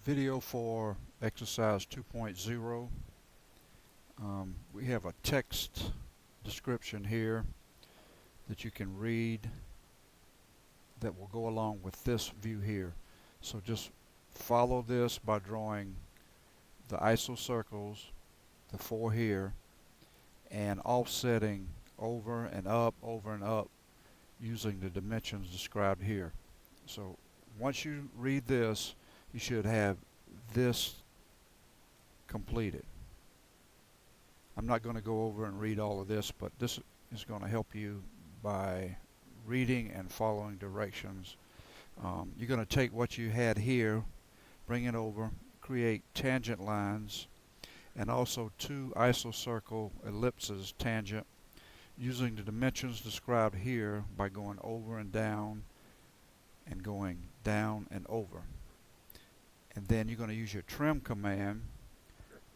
Video for exercise 2.0. We have a text description here that you can read that will go along with this view here. So just follow this by drawing the iso circles, the four here, and offsetting over and up using the dimensions described here. So once you read this, you should have this completed. I'm not going to go over and read all of this, but this is going to help you by reading and following directions. You're going to take what you had here, bring it over, create tangent lines, and also two isocircle ellipses tangent using the dimensions described here by going over and down and going down and over. And then you're going to use your trim command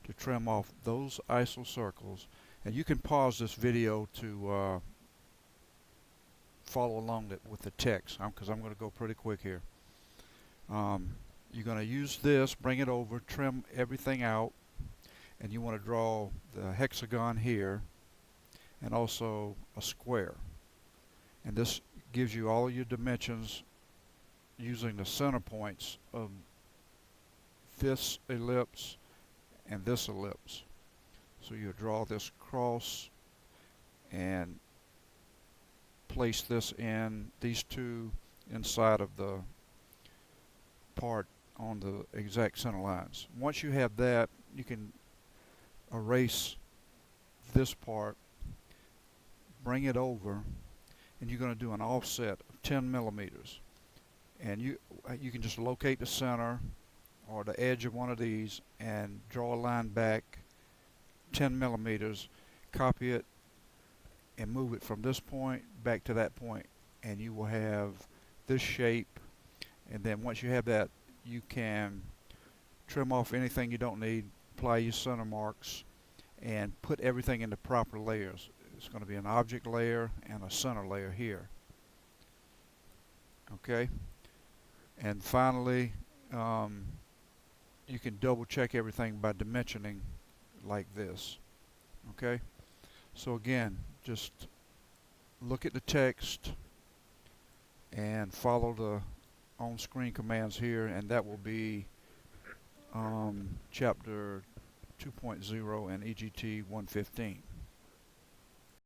to trim off those isocircles. And you can pause this video to follow along with the text, because I'm going to go pretty quick here. You're going to use this, bring it over, trim everything out, and you want to draw the hexagon here and also a square. And this gives you all your dimensions using the center points of this ellipse and this ellipse. So you draw this cross and place this in, these two inside of the part on the exact center lines. Once you have that, you can erase this part, bring it over, and you're going to do an offset of 10 millimeters. And you can just locate the center or the edge of one of these and draw a line back 10 millimeters, copy it, and move it from this point back to that point, and you will have this shape. And then once you have that, you can trim off anything you don't need, apply your center marks, and put everything into proper layers. It's going to be an object layer and a center layer here. Okay, and finally, you can double check everything by dimensioning like this. Okay, so again, just look at the text and follow the on-screen commands here, and that will be chapter 2.0 and EGT 115.